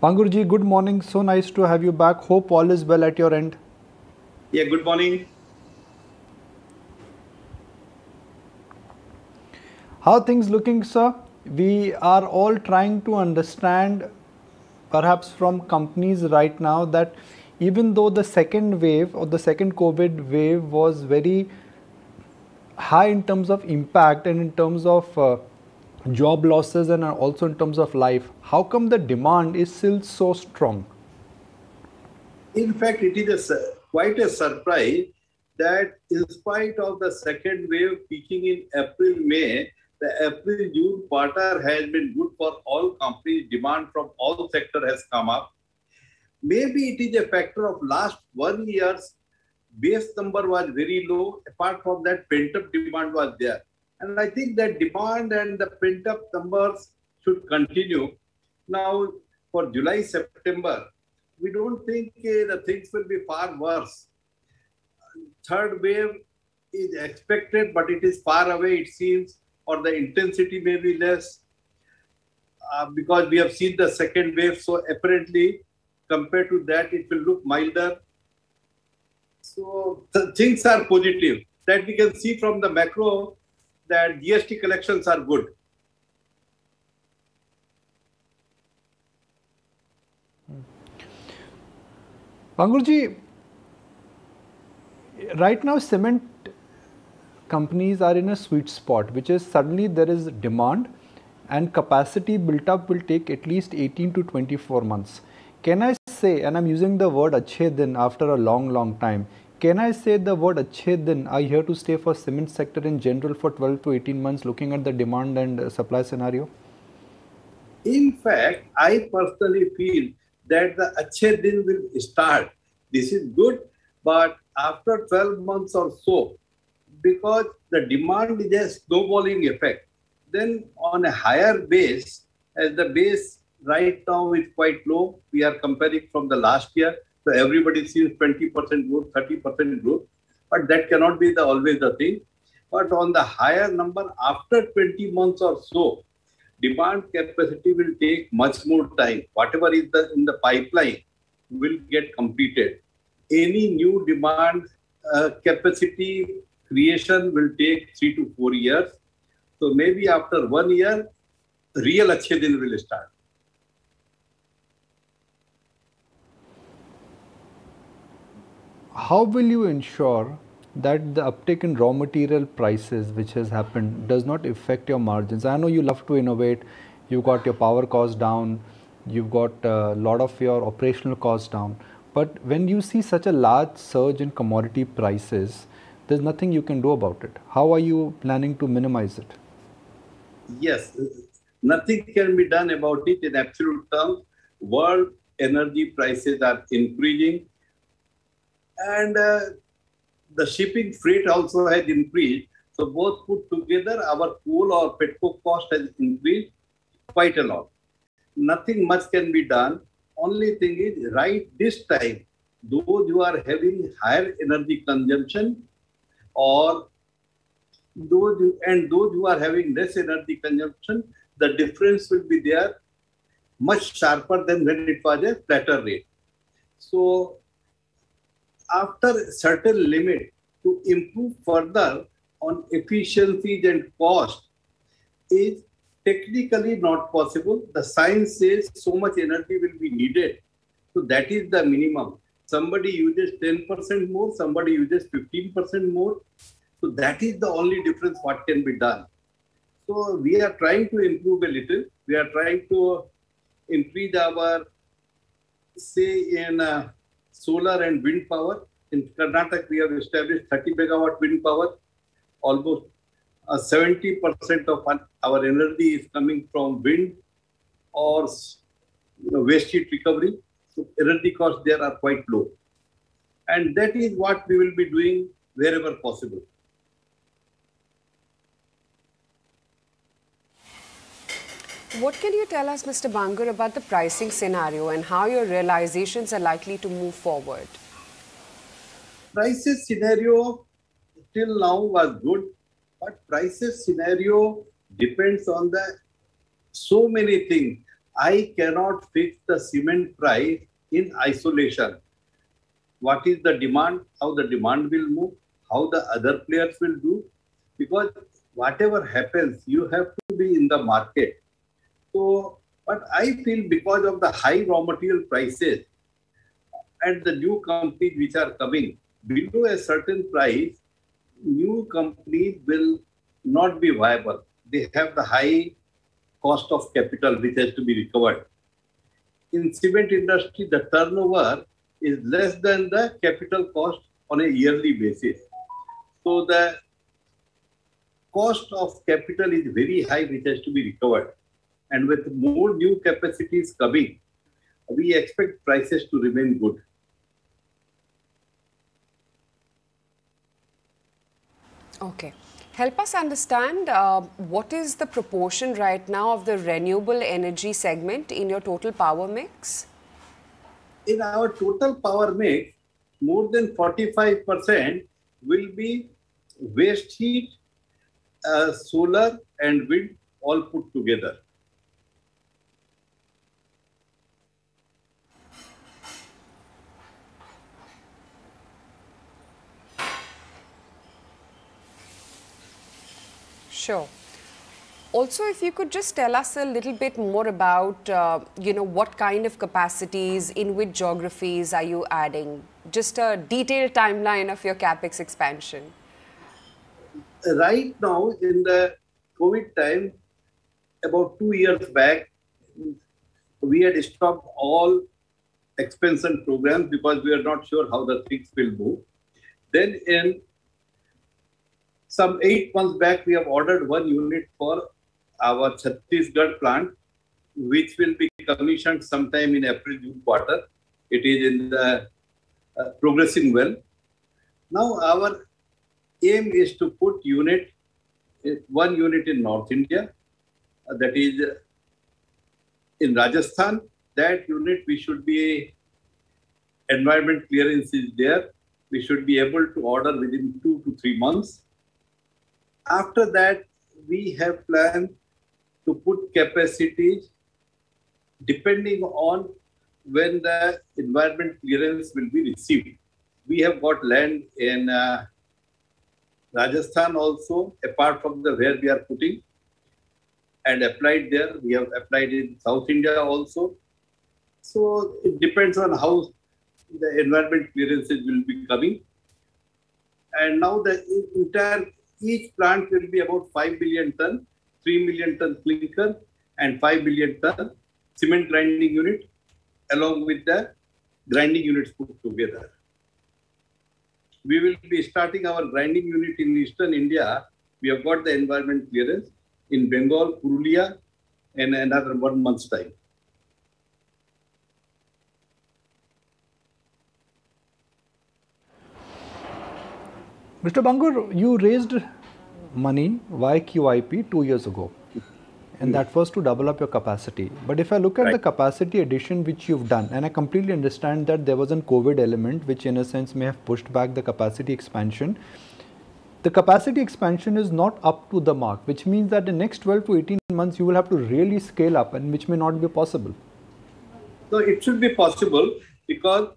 Bangurji, good morning. So nice to have you back. Hope all is well at your end. Yeah, good morning. How things looking, sir? We are all trying to understand, perhaps from companies right now, that even though the second wave or the second COVID wave was very high in terms of impact and in terms of job losses and also in terms of life, how come the demand is still so strong? In fact, it is quite a surprise that in spite of the second wave peaking in April, May, the April-June quarter has been good for all companies. Demand from all sectors has come up. Maybe it is a factor of last 1 year's base number was very low. Apart from that, pent-up demand was there. And I think that demand and the pent-up numbers should continue. Now, for July, September, we don't think the things will be far worse. Third wave is expected, but it is far away, it seems, or the intensity may be less because we have seen the second wave. So apparently, compared to that, it will look milder. So the things are positive. That we can see from the macro that GST collections are good. Bangurji, right now cement companies are in a sweet spot, which is suddenly there is demand and capacity built up will take at least 18 to 24 months. Can I say, and I'm using the word achhe din after a long time, can I say the word achhe din are here to stay for cement sector in general for 12 to 18 months looking at the demand and supply scenario? In fact, I personally feel that the achhe din will start. This is good, but after 12 months or so, because the demand is a snowballing effect, then on a higher base, as the base right now is quite low, we are comparing from the last year, so everybody sees 20% growth, 30% growth, but that cannot be always the thing. But on the higher number, after 20 months or so, demand capacity will take much more time. Whatever is in the pipeline will get completed. Any new demand capacity creation will take 3 to 4 years. So maybe after 1 year, real achhe din will start. How will you ensure that the uptick in raw material prices which has happened does not affect your margins? I know you love to innovate, you've got your power costs down, you've got a lot of your operational costs down, but when you see such a large surge in commodity prices, there's nothing you can do about it. How are you planning to minimize it? Yes, nothing can be done about it in absolute terms. World energy prices are increasing, and the shipping freight also has increased. So both put together, our coal or petcoke cost has increased quite a lot. Nothing much can be done. Only thing is, right this time, those who are having higher energy consumption or those who are having less energy consumption, the difference will be there much sharper than when it was a flatter rate. So after a certain limit, to improve further on efficiencies and cost is technically not possible. The science says so much energy will be needed. So that is the minimum. Somebody uses 10% more, somebody uses 15% more. So that is the only difference what can be done. So we are trying to improve a little. We are trying to increase our, say, in solar and wind power. In Karnataka, we have established 30 megawatt wind power. Almost 70% of our energy is coming from wind or waste heat recovery. So energy costs there are quite low. And that is what we will be doing wherever possible. What can you tell us, Mr. Bangur, about the pricing scenario and how your realizations are likely to move forward? Prices scenario till now was good, but prices scenario depends on the so many things. I cannot fix the cement price in isolation. What is the demand, how the demand will move, how the other players will do, because whatever happens, you have to be in the market. So, but I feel because of the high raw material prices and the new companies which are coming below a certain price, new companies will not be viable. They have the high cost of capital which has to be recovered. In cement industry, the turnover is less than the capital cost on a yearly basis. So the cost of capital is very high which has to be recovered. And with more new capacities coming, we expect prices to remain good. Okay. Help us understand what is the proportion right now of the renewable energy segment in your total power mix? In our total power mix, more than 45% will be waste heat, solar and wind all put together. Sure. Also, if you could just tell us a little bit more about, what kind of capacities, in which geographies are you adding? Just a detailed timeline of your CapEx expansion. Right now, in the COVID time, about 2 years back, we had stopped all expansion programs because we are not sure how the things will move. Then in some 8 months back, we have ordered one unit for our Chhattisgarh plant, which will be commissioned sometime in April-June quarter. It is in the progressing well. Now our aim is to put one unit in North India, that is in Rajasthan. That unit we should be, environment clearance is there. We should be able to order within 2 to 3 months. After that, we have planned to put capacities depending on when the environment clearance will be received. We have got land in Rajasthan also, apart from the where we are putting, and applied there. We have applied in South India also. So it depends on how the environment clearances will be coming. And now the each plant will be about 5 million ton, 3 million ton clinker and 5 million ton cement grinding unit, along with the grinding units put together. We will be starting our grinding unit in Eastern India. We have got the environment clearance in Bengal, Purulia, in another 1 month's time. Mr. Bangur, you raised money via QIP 2 years ago, and that was to double up your capacity. But if I look at the capacity addition which you've done, and I completely understand that there was a COVID element which in a sense may have pushed back the capacity expansion, the capacity expansion is not up to the mark, which means that in the next 12 to 18 months you will have to really scale up, and which may not be possible. So it should be possible, because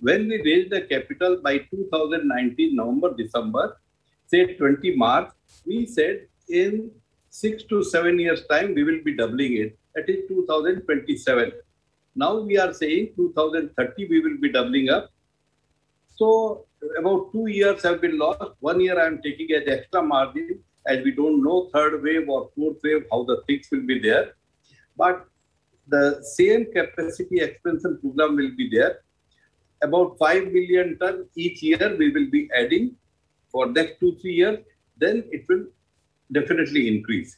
when we raised the capital by 2019, November, December, say 20 March, we said in 6 to 7 years time, we will be doubling it. That is 2027. Now we are saying 2030, we will be doubling up. So about 2 years have been lost. 1 year I am taking as extra margin, as we don't know third wave or fourth wave, how the things will be there. But the same capacity expansion program will be there. About 5 million ton each year we will be adding for next 2-3 years. Then it will definitely increase.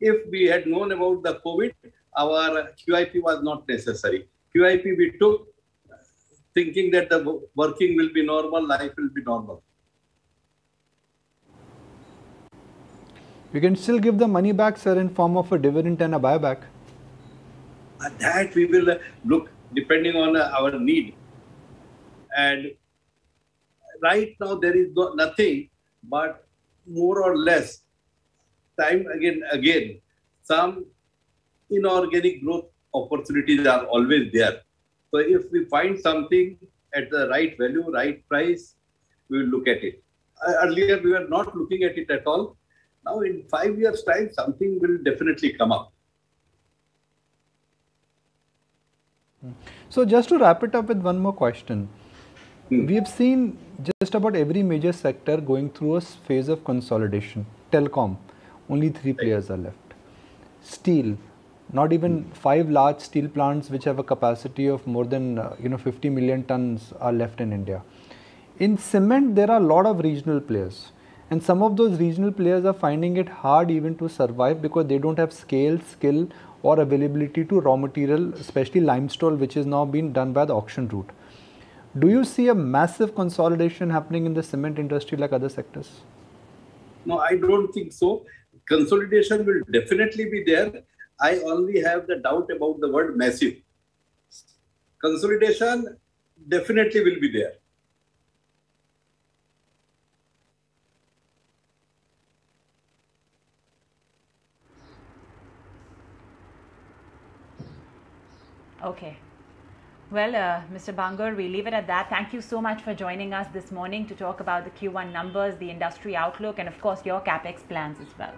If we had known about the COVID, our QIP was not necessary. QIP we took thinking that the working will be normal, life will be normal. You can still give the money back, sir, in form of a dividend and a buyback. That we will look depending on our need. And right now there is nothing, but more or less time again, some inorganic growth opportunities are always there. So if we find something at the right value, right price, we will look at it. Earlier, we were not looking at it at all. Now, in 5 years' time, something will definitely come up. So just to wrap it up with one more question. We have seen just about every major sector going through a phase of consolidation. Telecom, only 3 players are left. Steel, not even 5 large steel plants which have a capacity of more than 50 million tons are left in India. In cement, there are a lot of regional players, and some of those regional players are finding it hard even to survive because they don't have scale, skill or availability to raw material, especially limestone, which is now being done by the auction route. Do you see a massive consolidation happening in the cement industry like other sectors? No, I don't think so. Consolidation will definitely be there. I only have the doubt about the word massive. Consolidation definitely will be there. Okay. Well, Mr. Bangur, we leave it at that. Thank you so much for joining us this morning to talk about the Q1 numbers, the industry outlook, and of course your CapEx plans as well.